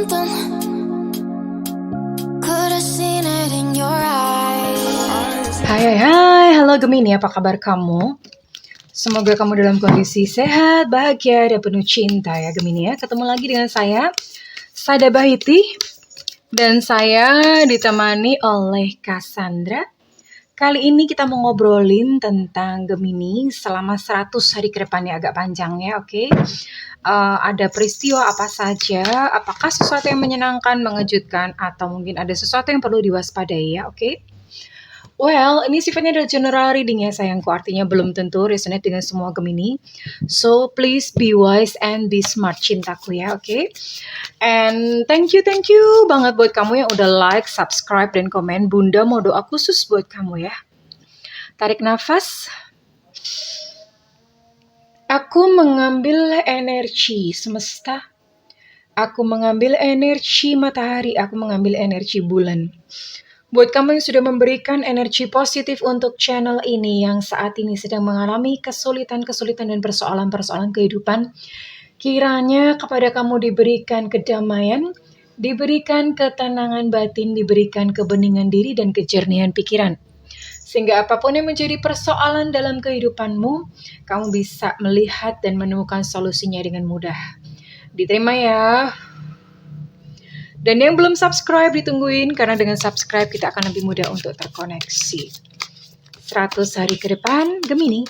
something. Could have seen it in your eyes. Hai, halo Gemini, apa kabar kamu? Semoga kamu dalam kondisi sehat, bahagia, dan penuh cinta ya Gemini ya. Ketemu lagi dengan saya, Sada Bahiti, dan saya ditemani oleh Cassandra. Kali ini kita mau ngobrolin tentang Gemini selama 100 hari ke depannya, agak panjang ya, oke? Ada peristiwa apa saja, apakah sesuatu yang menyenangkan, mengejutkan, atau mungkin ada sesuatu yang perlu diwaspadai ya, oke? Well, ini sifatnya adalah general reading ya sayangku, artinya belum tentu resonate dengan semua Gemini. So, please be wise and be smart cintaku ya, oke? And thank you banget buat kamu yang udah like, subscribe, dan komen. Bunda mau doa khusus buat kamu ya. Tarik nafas. Aku mengambil energi semesta. Aku mengambil energi matahari. Aku mengambil energi bulan. Buat kamu yang sudah memberikan energi positif untuk channel ini yang saat ini sedang mengalami kesulitan-kesulitan dan persoalan-persoalan kehidupan, kiranya kepada kamu diberikan kedamaian, diberikan ketenangan batin, diberikan kebeningan diri dan kejernihan pikiran. Sehingga apapun yang menjadi persoalan dalam kehidupanmu, kamu bisa melihat dan menemukan solusinya dengan mudah. Diterima ya. Dan yang belum subscribe ditungguin, karena dengan subscribe kita akan lebih mudah untuk terkoneksi. 100 hari ke depan, Gemini.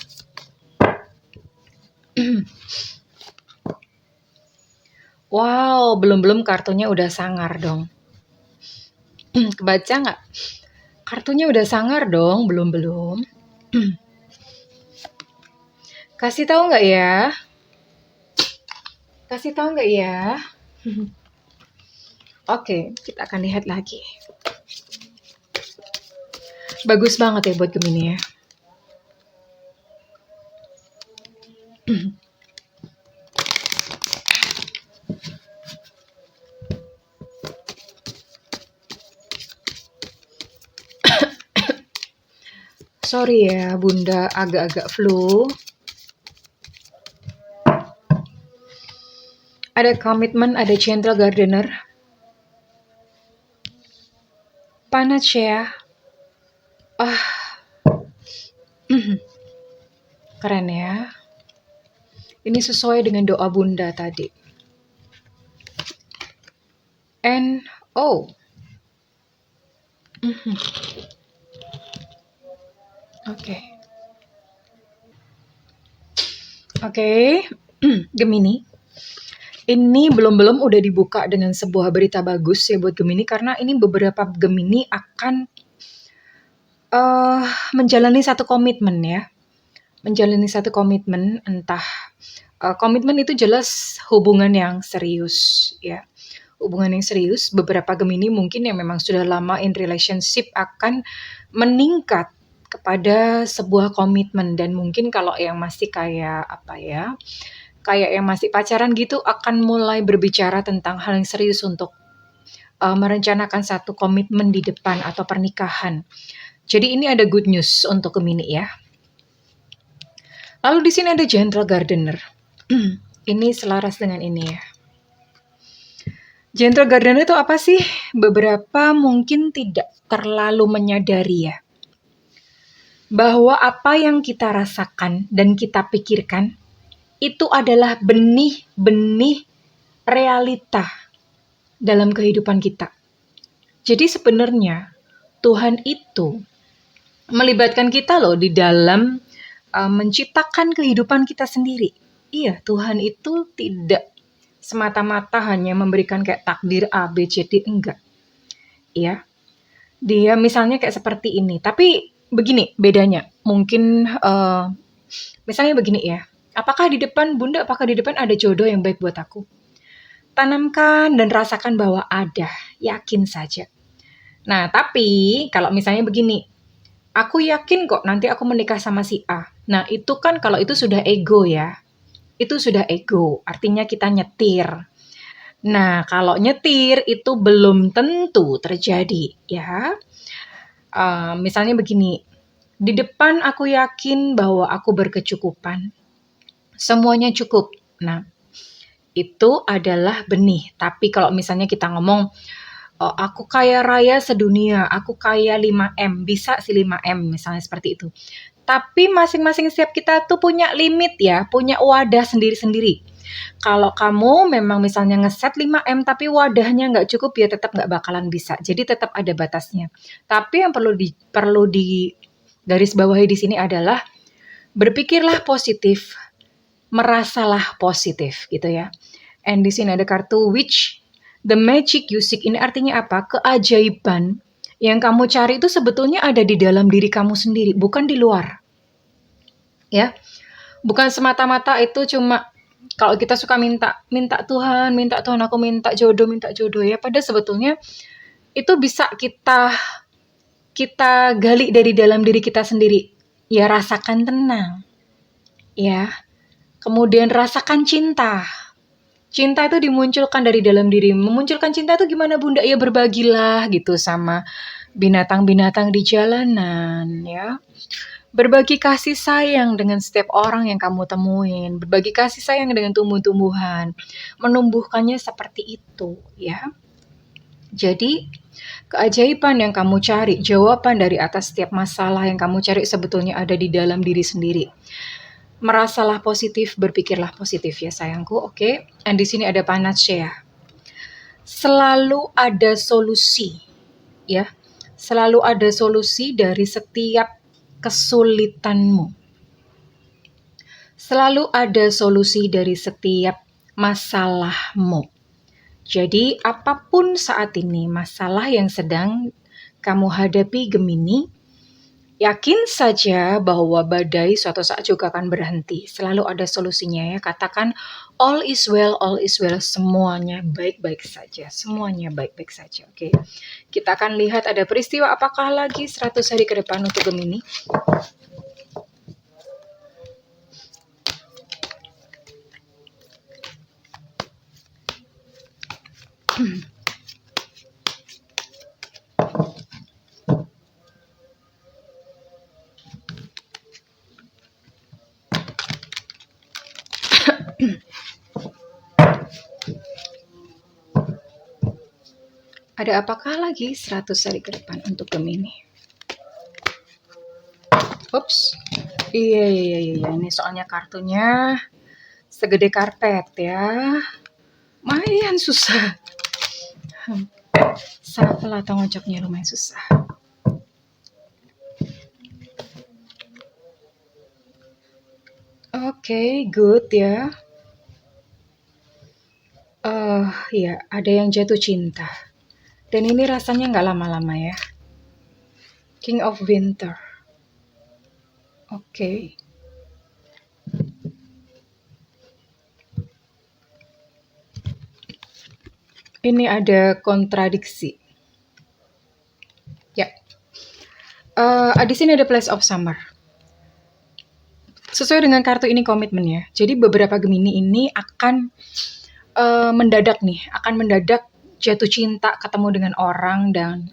Wow, belum kartunya udah sangar dong. Kebaca nggak? Kartunya udah sangar dong, belum. Kasih tahu nggak ya? Oke, kita akan lihat lagi. Bagus banget ya buat Gemini ya. Sorry ya, Bunda agak-agak flu. Ada komitmen, ada gentle gardener. Panacea. Keren ya. Ini sesuai dengan doa Bunda tadi. Oke. Gemini. Ini belum udah dibuka dengan sebuah berita bagus ya buat Gemini, karena ini beberapa Gemini akan menjalani satu komitmen ya. Menjalani satu komitmen, entah komitmen itu jelas hubungan yang serius ya. Hubungan yang serius, beberapa Gemini mungkin yang memang sudah lama in relationship akan meningkat kepada sebuah komitmen, dan mungkin kalau yang masih kayak yang masih pacaran gitu akan mulai berbicara tentang hal yang serius untuk merencanakan satu komitmen di depan atau pernikahan. Jadi ini ada good news untuk Gemini ya. Lalu di sini ada gentle gardener. Ini selaras dengan ini ya. Gentle gardener itu apa sih? Beberapa mungkin tidak terlalu menyadari ya, bahwa apa yang kita rasakan dan kita pikirkan itu adalah benih-benih realita dalam kehidupan kita. Jadi sebenarnya Tuhan itu melibatkan kita loh di dalam menciptakan kehidupan kita sendiri. Iya, Tuhan itu tidak semata-mata hanya memberikan kayak takdir A, B, C, D, enggak. Ya, dia misalnya kayak seperti ini. Tapi begini bedanya. Mungkin misalnya begini ya. Apakah di depan ada jodoh yang baik buat aku? Tanamkan dan rasakan bahwa ada. Yakin saja. Nah, tapi kalau misalnya begini. Aku yakin kok nanti aku menikah sama si A. Nah, itu kan kalau itu sudah ego ya. Itu sudah ego, artinya kita nyetir. Nah, kalau nyetir itu belum tentu terjadi ya. Misalnya begini, di depan aku yakin bahwa aku berkecukupan. Semuanya cukup. Nah, itu adalah benih. Tapi kalau misalnya kita ngomong, oh, aku kaya raya sedunia, aku kaya 5M, bisa sih 5M misalnya seperti itu. Tapi masing-masing setiap kita tuh punya limit ya, punya wadah sendiri-sendiri. Kalau kamu memang misalnya ngeset 5M tapi wadahnya nggak cukup ya tetap nggak bakalan bisa. Jadi tetap ada batasnya. Tapi yang perlu di garis bawahi di sini adalah berpikirlah positif, merasalah positif gitu ya. And di sini ada kartu which the magic you seek, ini artinya apa? Keajaiban yang kamu cari itu sebetulnya ada di dalam diri kamu sendiri, bukan di luar. Ya. Bukan semata-mata itu cuma kalau kita suka minta Tuhan, aku minta jodoh ya. Padahal sebetulnya itu bisa kita gali dari dalam diri kita sendiri. Ya, rasakan tenang. Ya. Kemudian rasakan cinta. Cinta itu dimunculkan dari dalam diri. Memunculkan cinta itu gimana Bunda? Ya berbagilah gitu sama binatang-binatang di jalanan ya. Berbagi kasih sayang dengan setiap orang yang kamu temuin. Berbagi kasih sayang dengan tumbuh-tumbuhan. Menumbuhkannya seperti itu ya. Jadi keajaiban yang kamu cari, jawaban dari atas setiap masalah yang kamu cari sebetulnya ada di dalam diri sendiri. Merasalah positif, berpikirlah positif ya sayangku, oke? Dan di sini ada panacea. Selalu ada solusi, ya. Selalu ada solusi dari setiap kesulitanmu. Selalu ada solusi dari setiap masalahmu. Jadi apapun saat ini masalah yang sedang kamu hadapi Gemini, yakin saja bahwa badai suatu saat juga akan berhenti. Selalu ada solusinya ya. Katakan all is well, semuanya baik-baik saja. Semuanya baik-baik saja. Oke. Kita akan lihat ada peristiwa apakah lagi 100 hari ke depan untuk Gemini. Ada apakah lagi 100 hari ke depan untuk Gemini? Ups. Iya. Ini soalnya kartunya segede karpet ya. Lumayan susah. Salah atau ngocoknya lumayan susah. Oke, good ya. Ya, ada yang jatuh cinta. Dan ini rasanya nggak lama-lama ya. King of Winter. Oke. Ini ada kontradiksi. Ya. Di sini ada Place of Summer. Sesuai dengan kartu ini komitmen ya. Jadi beberapa Gemini ini akan mendadak jatuh cinta, ketemu dengan orang dan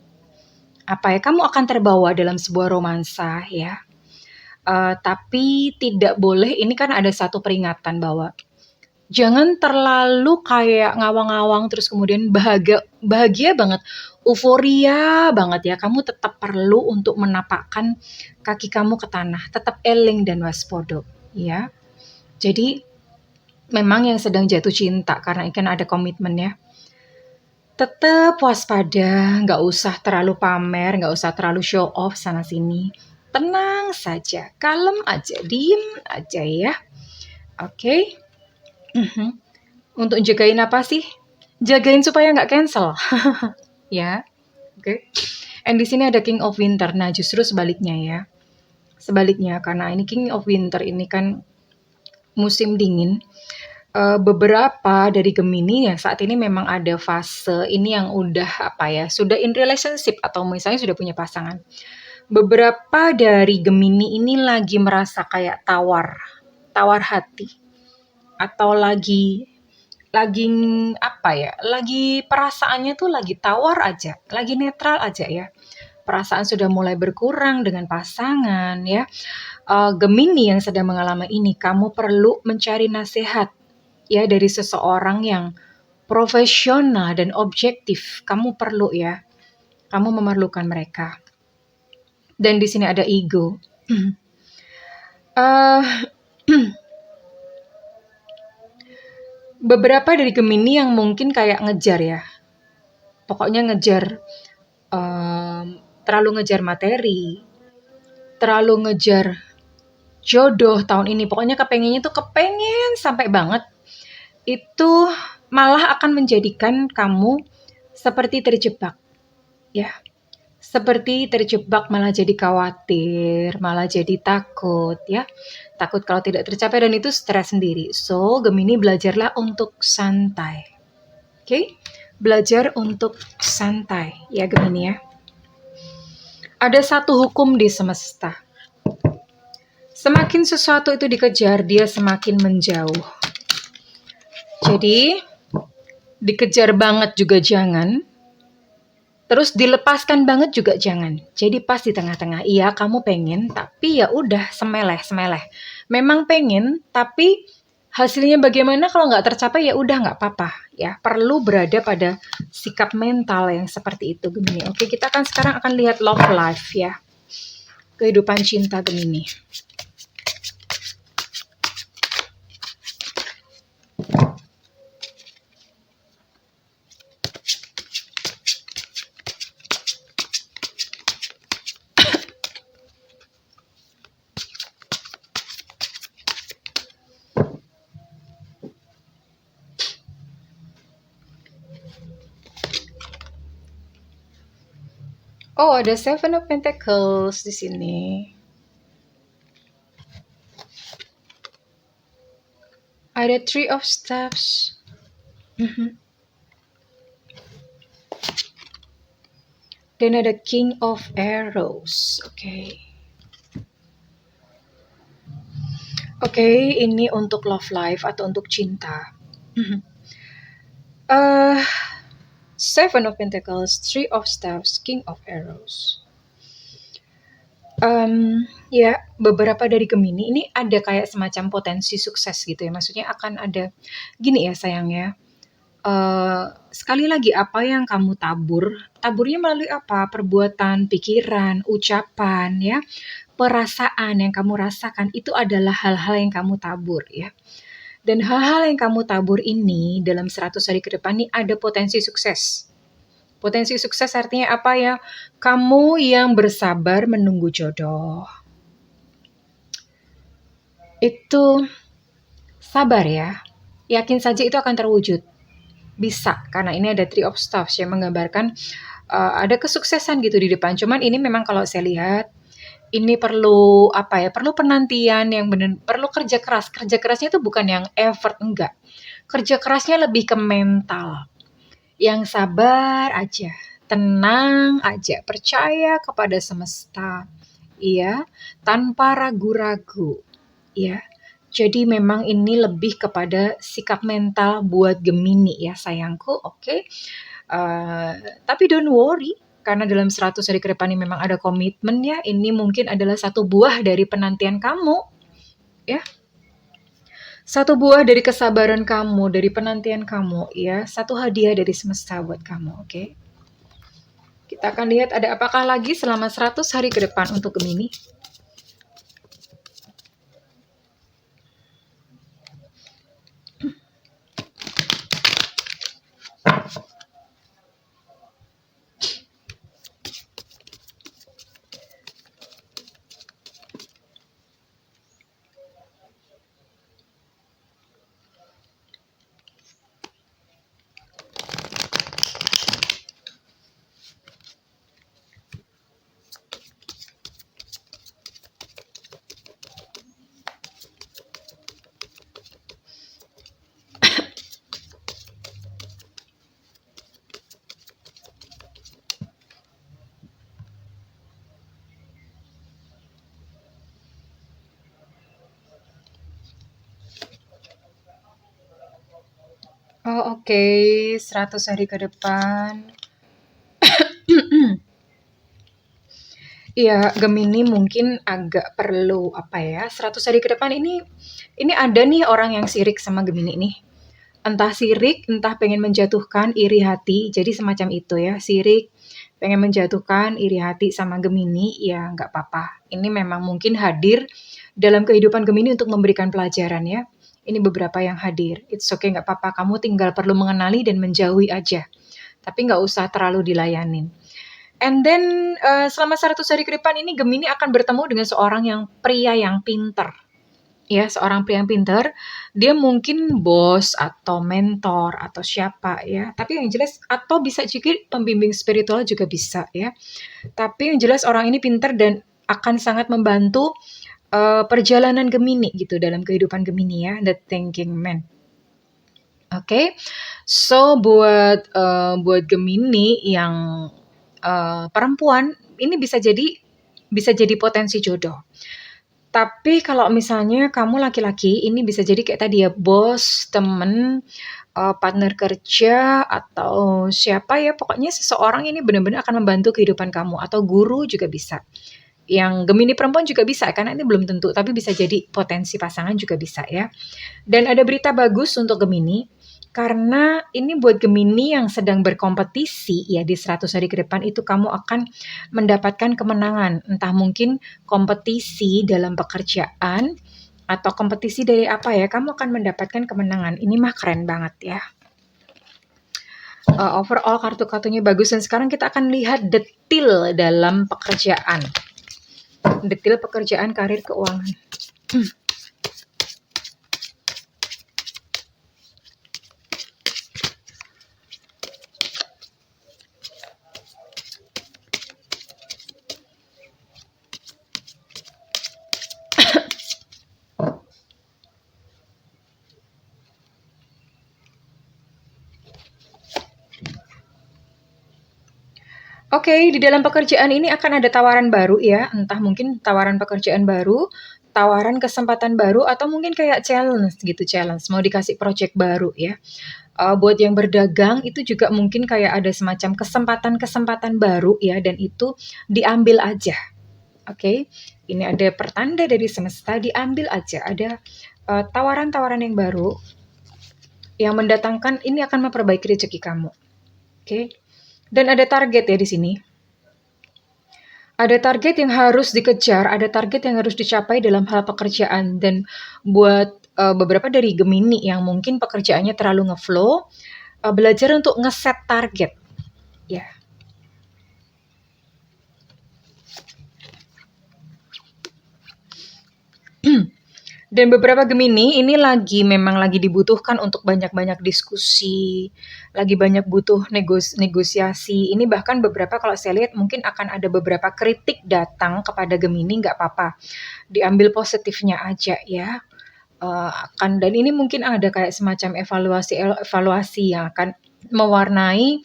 kamu akan terbawa dalam sebuah romansa ya. Tapi tidak boleh, ini kan ada satu peringatan bahwa jangan terlalu kayak ngawang-ngawang terus kemudian bahagia banget, euforia banget ya. Kamu tetap perlu untuk menapakkan kaki kamu ke tanah, tetap eling dan waspada ya. Jadi memang yang sedang jatuh cinta karena ikan ada komitmen ya. Tetap waspada, nggak usah terlalu pamer, nggak usah terlalu show off sana-sini. Tenang saja, kalem aja, diem aja ya. Oke. Untuk jagain apa sih? Jagain supaya nggak cancel. Ya, oke. And di sini ada King of Winter. Nah, justru sebaliknya ya. Sebaliknya, karena ini King of Winter ini kan musim dingin. Beberapa dari Gemini yang saat ini memang ada fase ini yang udah sudah in relationship atau misalnya sudah punya pasangan. Beberapa dari Gemini ini lagi merasa kayak tawar hati atau lagi perasaannya tuh lagi tawar aja, lagi netral aja ya. Perasaan sudah mulai berkurang dengan pasangan ya. Gemini yang sedang mengalami ini, kamu perlu mencari nasihat ya dari seseorang yang profesional dan objektif. Kamu perlu ya, kamu memerlukan mereka. Dan di sini ada ego. Eh, beberapa dari Gemini yang mungkin kayak ngejar ya. Pokoknya ngejar, terlalu ngejar materi, terlalu ngejar jodoh tahun ini. Pokoknya kepengennya tuh kepengen sampai banget. Itu malah akan menjadikan kamu seperti terjebak. Ya, seperti terjebak, malah jadi khawatir, malah jadi takut ya. Takut kalau tidak tercapai dan itu stres sendiri. So, Gemini belajarlah untuk santai. Oke? Belajar untuk santai ya Gemini ya. Ada satu hukum di semesta. Semakin sesuatu itu dikejar, dia semakin menjauh. Jadi, dikejar banget juga jangan. Terus dilepaskan banget juga jangan. Jadi pas di tengah-tengah. Iya, kamu pengen, tapi ya udah semeleh. Memang pengen, tapi hasilnya bagaimana kalau nggak tercapai ya udah nggak apa-apa ya. Perlu berada pada sikap mental yang seperti itu Gemini. Oke, kita sekarang akan lihat love life ya. Kehidupan cinta Gemini. Oh, ada Seven of Pentacles di sini. Ada Three of Staffs. Dan ada King of Arrows. Oke, ini untuk love life atau untuk cinta. Seven of Pentacles, Three of Staffs, King of Arrows. Ya, beberapa dari Gemini ini ada kayak semacam potensi sukses gitu ya. Maksudnya akan ada, gini ya sayangnya. Sekali lagi apa yang kamu taburnya melalui apa? Perbuatan, pikiran, ucapan ya, perasaan yang kamu rasakan itu adalah hal-hal yang kamu tabur ya. Dan hal-hal yang kamu tabur ini dalam 100 hari ke depan nih ada potensi sukses. Potensi sukses artinya apa ya? Kamu yang bersabar menunggu jodoh. Itu sabar ya. Yakin saja itu akan terwujud. Bisa, karena ini ada Three of Staffs yang menggambarkan ada kesuksesan gitu di depan. Cuman ini memang kalau saya lihat ini perlu apa ya? Perlu penantian yang benar, perlu kerja keras. Kerja kerasnya itu bukan yang effort, enggak. Kerja kerasnya lebih ke mental. Yang sabar aja, tenang aja, percaya kepada semesta. Iya, tanpa ragu-ragu. Ya. Jadi memang ini lebih kepada sikap mental buat Gemini ya sayangku, oke. Tapi don't worry, karena dalam 100 hari ke depan ini memang ada komitmen ya. Ini mungkin adalah satu buah dari penantian kamu, ya. Satu buah dari kesabaran kamu, dari penantian kamu, ya. Satu hadiah dari semesta buat kamu, oke. Kita akan lihat ada apakah lagi selama 100 hari ke depan untuk Gemini. Oh, oke. 100 hari ke depan. Iya, Gemini mungkin agak perlu apa ya? 100 hari ke depan ini ada nih orang yang sirik sama Gemini nih. entah sirik, entah pengen menjatuhkan, iri hati, jadi semacam itu ya, sirik, pengen menjatuhkan, iri hati sama Gemini, ya nggak apa-apa. Ini memang mungkin hadir dalam kehidupan Gemini untuk memberikan pelajaran ya. Ini beberapa yang hadir. It's okay, nggak apa-apa. Kamu tinggal perlu mengenali dan menjauhi aja. Tapi nggak usah terlalu dilayanin. And then selama 100 hari ke depan ini Gemini akan bertemu dengan seorang yang pria yang pinter. Ya, seorang pria yang pinter, dia mungkin bos atau mentor atau siapa ya. Tapi yang jelas atau bisa juga pembimbing spiritual juga bisa ya. Tapi yang jelas orang ini pinter dan akan sangat membantu perjalanan Gemini gitu dalam kehidupan Gemini ya, the thinking man. Oke. So buat Gemini yang perempuan ini bisa jadi potensi jodoh. Tapi kalau misalnya kamu laki-laki, ini bisa jadi kayak tadi ya, bos, temen, partner kerja, atau siapa ya, pokoknya seseorang ini benar-benar akan membantu kehidupan kamu, atau guru juga bisa. Yang Gemini perempuan juga bisa, karena ini belum tentu, tapi bisa jadi potensi pasangan juga bisa ya. Dan ada berita bagus untuk Gemini, karena ini buat Gemini yang sedang berkompetisi ya di 100 hari ke depan itu kamu akan mendapatkan kemenangan. Entah mungkin kompetisi dalam pekerjaan atau kompetisi dari apa ya, kamu akan mendapatkan kemenangan. Ini mah keren banget ya. Overall kartu-kartunya bagus dan sekarang kita akan lihat detail dalam pekerjaan. Detail pekerjaan, karir, keuangan. Oke, di dalam pekerjaan ini akan ada tawaran baru ya, entah mungkin tawaran pekerjaan baru, tawaran kesempatan baru, atau mungkin kayak challenge gitu, mau dikasih project baru ya. Buat yang berdagang itu juga mungkin kayak ada semacam kesempatan-kesempatan baru ya, dan itu diambil aja. Oke, ini ada pertanda dari semesta, diambil aja. Ada tawaran-tawaran yang baru yang mendatangkan, ini akan memperbaiki rezeki kamu. Oke. Dan ada target ya di sini. Ada target yang harus dikejar, ada target yang harus dicapai dalam hal pekerjaan. Dan buat beberapa dari Gemini yang mungkin pekerjaannya terlalu ngeflow, belajar untuk ngeset target. Ya. Dan beberapa Gemini ini memang lagi dibutuhkan untuk banyak-banyak diskusi, lagi banyak butuh negosiasi. Ini bahkan beberapa kalau saya lihat mungkin akan ada beberapa kritik datang kepada Gemini, nggak apa-apa, diambil positifnya aja ya. Dan ini mungkin ada kayak semacam evaluasi yang akan mewarnai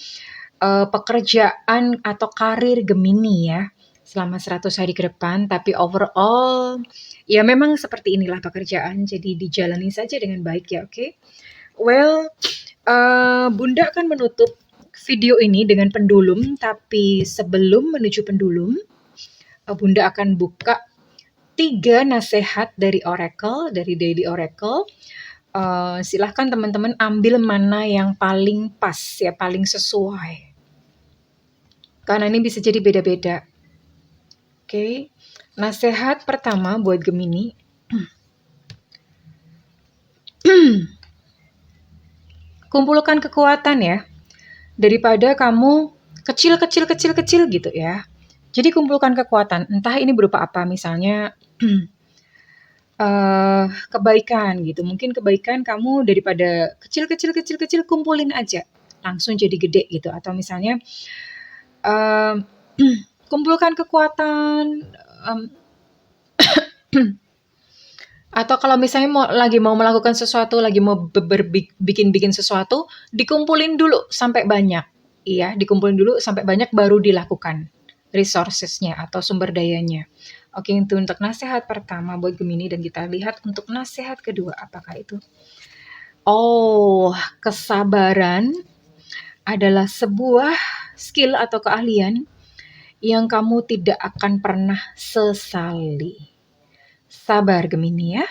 pekerjaan atau karir Gemini ya selama 100 hari ke depan. Tapi overall ya memang seperti inilah pekerjaan, jadi dijalani saja dengan baik ya, oke? Well, Bunda akan menutup video ini dengan pendulum, tapi sebelum menuju pendulum, Bunda akan buka 3 nasihat dari Oracle, dari Daily Oracle. Silahkan teman-teman ambil mana yang paling pas ya, paling sesuai. Karena ini bisa jadi beda-beda. Oke. Nasihat pertama buat Gemini. Kumpulkan kekuatan ya. Daripada kamu kecil gitu ya. Jadi kumpulkan kekuatan. Entah ini berupa apa, misalnya kebaikan gitu. Mungkin kebaikan kamu daripada kecil kumpulin aja. Langsung jadi gede gitu. Atau misalnya kumpulkan kekuatan, atau kalau misalnya lagi mau melakukan sesuatu, lagi mau bikin sesuatu, dikumpulin dulu sampai banyak. Iya, dikumpulin dulu sampai banyak baru dilakukan resources-nya atau sumber dayanya. Oke, itu untuk nasihat pertama buat Gemini, dan kita lihat untuk nasihat kedua apakah itu. Kesabaran adalah sebuah skill atau keahlian yang kamu tidak akan pernah sesali. Sabar Gemini ya.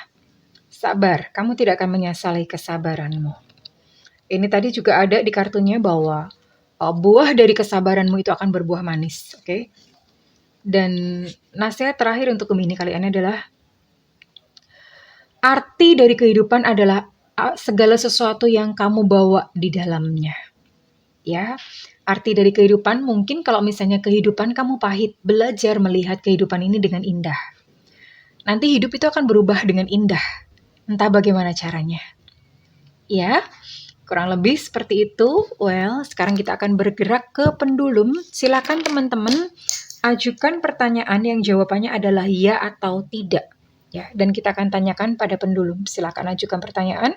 Sabar, kamu tidak akan menyesali kesabaranmu. Ini tadi juga ada di kartunya bahwa buah dari kesabaranmu itu akan berbuah manis, oke? Dan nasihat terakhir untuk Gemini kali ini adalah arti dari kehidupan adalah segala sesuatu yang kamu bawa di dalamnya. Ya, arti dari kehidupan mungkin kalau misalnya kehidupan kamu pahit, belajar melihat kehidupan ini dengan indah. Nanti hidup itu akan berubah dengan indah. Entah bagaimana caranya. Ya, kurang lebih seperti itu. Well, sekarang kita akan bergerak ke pendulum. Silakan teman-teman ajukan pertanyaan yang jawabannya adalah ya atau tidak. Ya, dan kita akan tanyakan pada pendulum. Silakan ajukan pertanyaan.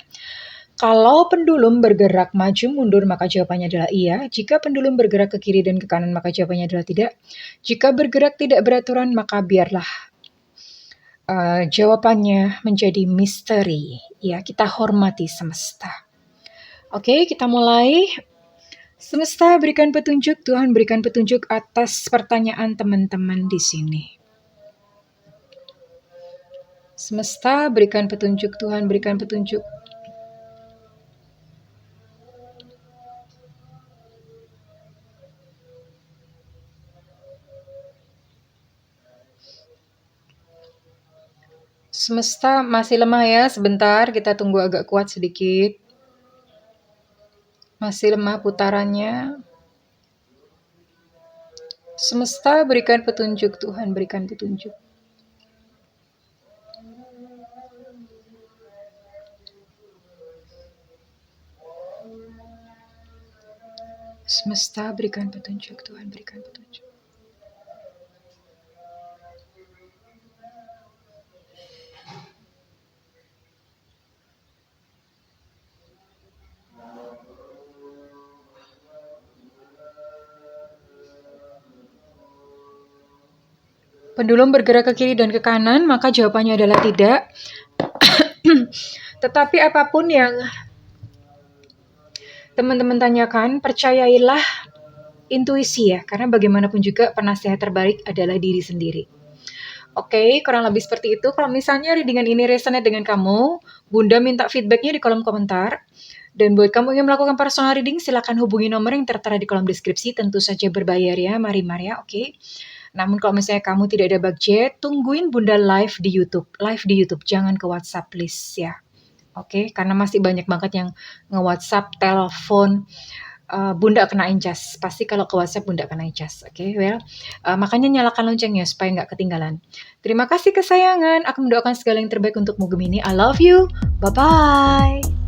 Kalau pendulum bergerak maju mundur maka jawabannya adalah iya. Jika pendulum bergerak ke kiri dan ke kanan maka jawabannya adalah tidak. Jika bergerak tidak beraturan maka biarlah jawabannya menjadi misteri. Ya, kita hormati semesta. Oke, kita mulai. Semesta berikan petunjuk, Tuhan berikan petunjuk atas pertanyaan teman-teman di sini. Semesta berikan petunjuk, Tuhan berikan petunjuk. Semesta masih lemah ya, sebentar kita tunggu agak kuat sedikit. Masih lemah putarannya. Semesta berikan petunjuk, Tuhan berikan petunjuk. Semesta berikan petunjuk, Tuhan berikan petunjuk. Pendulum bergerak ke kiri dan ke kanan, maka jawabannya adalah tidak. Tetapi apapun yang teman-teman tanyakan, percayailah intuisi ya, karena bagaimanapun juga penasehat terbaik adalah diri sendiri. Oke, kurang lebih seperti itu. Kalau misalnya readingan ini resonate dengan kamu, Bunda minta feedbacknya di kolom komentar. Dan buat kamu yang melakukan personal reading, silakan hubungi nomor yang tertera di kolom deskripsi. Tentu saja berbayar ya, mari ya, oke. Namun kalau misalnya kamu tidak ada budget, tungguin Bunda live di YouTube. Live di YouTube, jangan ke WhatsApp please ya. Oke, karena masih banyak banget yang nge-WhatsApp, telepon. Bunda kena incas. Pasti kalau ke WhatsApp Bunda kena incas. Oke, well. Makanya nyalakan loncengnya supaya nggak ketinggalan. Terima kasih kesayangan. Aku mendoakan segala yang terbaik untukmu Gemini. I love you. Bye-bye.